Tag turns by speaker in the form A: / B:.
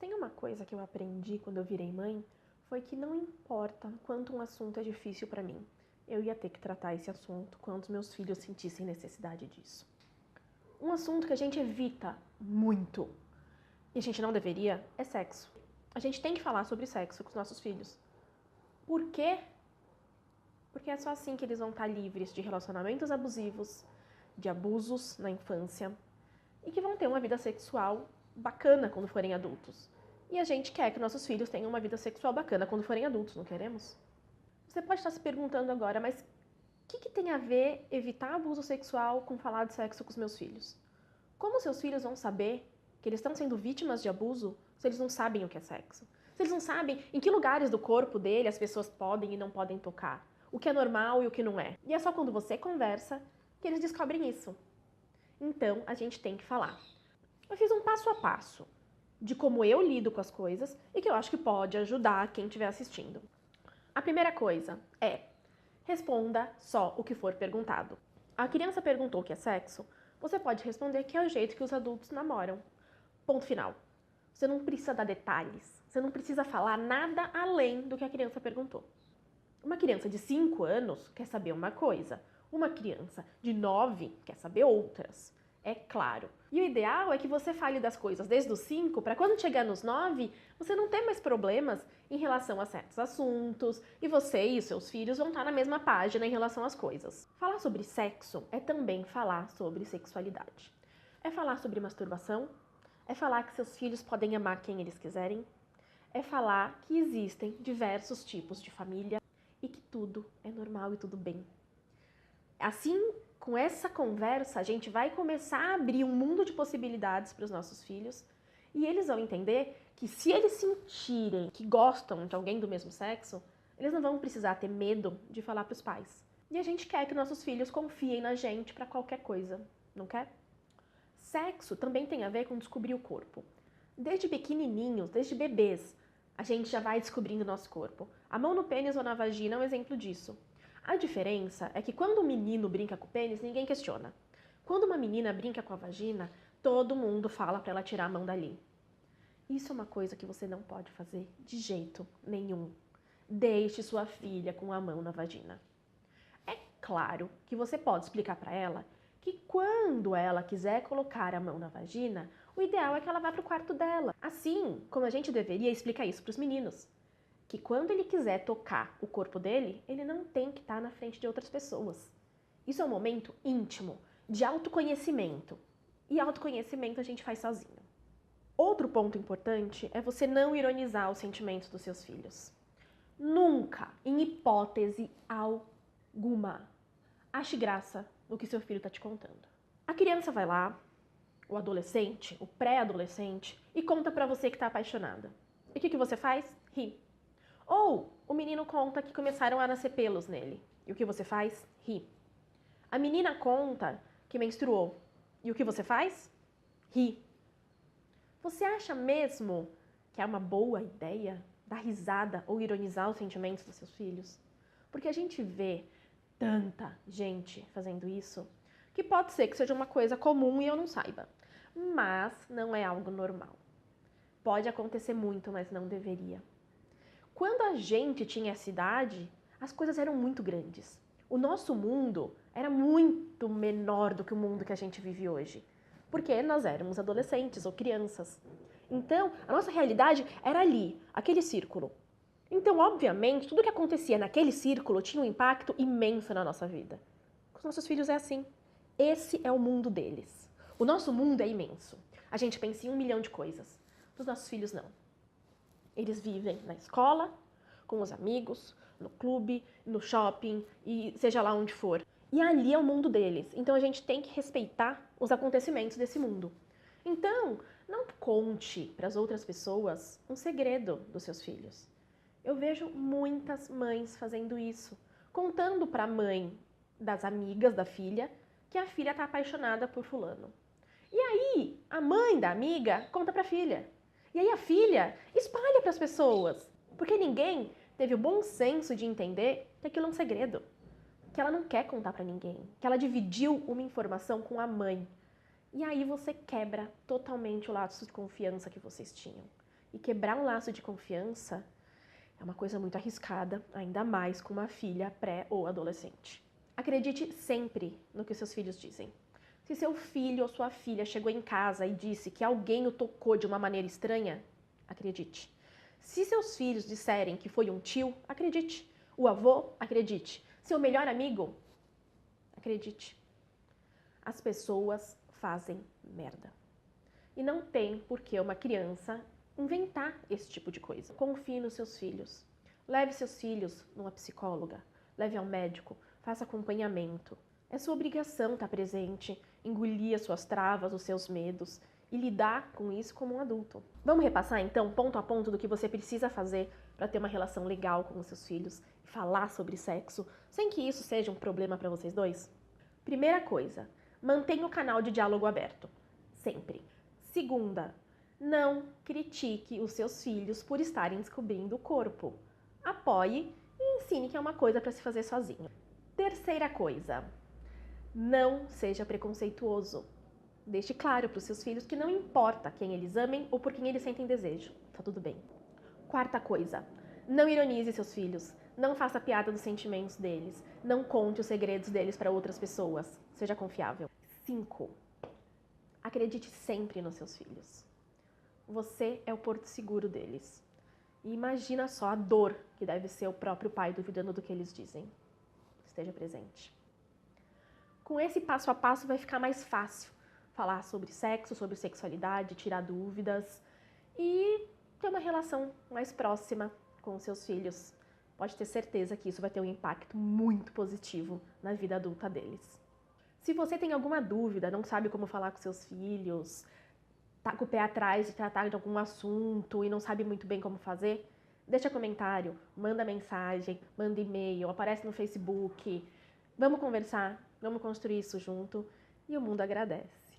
A: tem uma coisa que eu aprendi quando eu virei mãe, foi que não importa quanto um assunto é difícil pra mim, eu ia ter que tratar esse assunto quando os meus filhos sentissem necessidade disso. Um assunto que a gente evita muito, e a gente não deveria, é sexo. A gente tem que falar sobre sexo com os nossos filhos. Por quê? Porque é só assim que eles vão estar livres de relacionamentos abusivos, de abusos na infância, e que vão ter uma vida sexual bacana quando forem adultos. E a gente quer que nossos filhos tenham uma vida sexual bacana quando forem adultos, não queremos? Você pode estar se perguntando agora, mas o que tem a ver evitar abuso sexual com falar de sexo com os meus filhos? Como seus filhos vão saber que eles estão sendo vítimas de abuso se eles não sabem o que é sexo? Se eles não sabem em que lugares do corpo dele as pessoas podem e não podem tocar? O que é normal e o que não é? E é só quando você conversa que eles descobrem isso. Então, a gente tem que falar. Eu fiz um passo a passo de como eu lido com as coisas e que eu acho que pode ajudar quem estiver assistindo. A primeira coisa é: responda só o que for perguntado. A criança perguntou o que é sexo, você pode responder que é o jeito que os adultos namoram. Ponto final. Você não precisa dar detalhes, você não precisa falar nada além do que a criança perguntou. Uma criança de 5 anos quer saber uma coisa, uma criança de 9 quer saber outras. É claro. E o ideal é que você fale das coisas desde os 5 para quando chegar nos 9, você não ter mais problemas em relação a certos assuntos e você e os seus filhos vão estar na mesma página em relação às coisas. Falar sobre sexo é também falar sobre sexualidade. É falar sobre masturbação, é falar que seus filhos podem amar quem eles quiserem, é falar que existem diversos tipos de família e que tudo é normal e tudo bem. Assim, com essa conversa, a gente vai começar a abrir um mundo de possibilidades para os nossos filhos e eles vão entender que se eles sentirem que gostam de alguém do mesmo sexo, eles não vão precisar ter medo de falar para os pais. E a gente quer que nossos filhos confiem na gente para qualquer coisa, não quer? Sexo também tem a ver com descobrir o corpo. Desde pequenininhos, desde bebês, a gente já vai descobrindo o nosso corpo. A mão no pênis ou na vagina é um exemplo disso. A diferença é que quando um menino brinca com o pênis, ninguém questiona. Quando uma menina brinca com a vagina, todo mundo fala para ela tirar a mão dali. Isso é uma coisa que você não pode fazer de jeito nenhum. Deixe sua filha com a mão na vagina. É claro que você pode explicar para ela que quando ela quiser colocar a mão na vagina, o ideal é que ela vá para o quarto dela. Assim como a gente deveria explicar isso para os meninos. Que quando ele quiser tocar o corpo dele, ele não tem que estar na frente de outras pessoas. Isso é um momento íntimo, de autoconhecimento. E autoconhecimento a gente faz sozinho. Outro ponto importante é você não ironizar os sentimentos dos seus filhos. Nunca, em hipótese alguma, ache graça no que seu filho está te contando. A criança vai lá, o adolescente, o pré-adolescente, e conta pra você que tá apaixonada. E o que você faz? Ri. Ou o menino conta que começaram a nascer pelos nele. E o que você faz? Ri. A menina conta que menstruou. E o que você faz? Ri. Você acha mesmo que é uma boa ideia dar risada ou ironizar os sentimentos dos seus filhos? Porque a gente vê tanta gente fazendo isso que pode ser que seja uma coisa comum e eu não saiba. Mas não é algo normal. Pode acontecer muito, mas não deveria. Quando a gente tinha essa idade, as coisas eram muito grandes. O nosso mundo era muito menor do que o mundo que a gente vive hoje. Porque nós éramos adolescentes ou crianças. Então, a nossa realidade era ali, aquele círculo. Então, obviamente, tudo que acontecia naquele círculo tinha um impacto imenso na nossa vida. Com os nossos filhos é assim. Esse é o mundo deles. O nosso mundo é imenso. A gente pensa em 1 milhão de coisas. Dos nossos filhos, não. Eles vivem na escola, com os amigos, no clube, no shopping e seja lá onde for. E ali é o mundo deles. Então a gente tem que respeitar os acontecimentos desse mundo. Então, não conte para as outras pessoas um segredo dos seus filhos. Eu vejo muitas mães fazendo isso, contando para a mãe das amigas da filha que a filha está apaixonada por fulano. E aí, a mãe da amiga conta para a filha. E aí a filha espalha para as pessoas, porque ninguém teve o bom senso de entender que aquilo é um segredo, que ela não quer contar para ninguém, que ela dividiu uma informação com a mãe. E aí você quebra totalmente o laço de confiança que vocês tinham. E quebrar um laço de confiança é uma coisa muito arriscada, ainda mais com uma filha pré ou adolescente. Acredite sempre no que seus filhos dizem. Se seu filho ou sua filha chegou em casa e disse que alguém o tocou de uma maneira estranha, acredite. Se seus filhos disserem que foi um tio, acredite. O avô, acredite. Seu melhor amigo, acredite. As pessoas fazem merda. E não tem por que uma criança inventar esse tipo de coisa. Confie nos seus filhos. Leve seus filhos numa psicóloga. Leve ao médico. Faça acompanhamento. É sua obrigação estar presente, engolir as suas travas, os seus medos e lidar com isso como um adulto. Vamos repassar então, ponto a ponto, do que você precisa fazer para ter uma relação legal com os seus filhos e falar sobre sexo, sem que isso seja um problema para vocês dois? Primeira coisa, mantenha o canal de diálogo aberto. Sempre. Segunda, não critique os seus filhos por estarem descobrindo o corpo. Apoie e ensine que é uma coisa para se fazer sozinho. Terceira coisa, não seja preconceituoso. Deixe claro para os seus filhos que não importa quem eles amem ou por quem eles sentem desejo. Tá tudo bem. Quarta coisa, não ironize seus filhos. Não faça piada dos sentimentos deles. Não conte os segredos deles para outras pessoas. Seja confiável. 5. Acredite sempre nos seus filhos. Você é o porto seguro deles. E imagina só a dor que deve ser o próprio pai duvidando do que eles dizem. Esteja presente. Com esse passo a passo vai ficar mais fácil falar sobre sexo, sobre sexualidade, tirar dúvidas e ter uma relação mais próxima com os seus filhos. Pode ter certeza que isso vai ter um impacto muito positivo na vida adulta deles. Se você tem alguma dúvida, não sabe como falar com seus filhos, tá com o pé atrás de tratar de algum assunto e não sabe muito bem como fazer, deixa comentário, manda mensagem, manda e-mail, aparece no Facebook. Vamos conversar, vamos construir isso junto e o mundo agradece.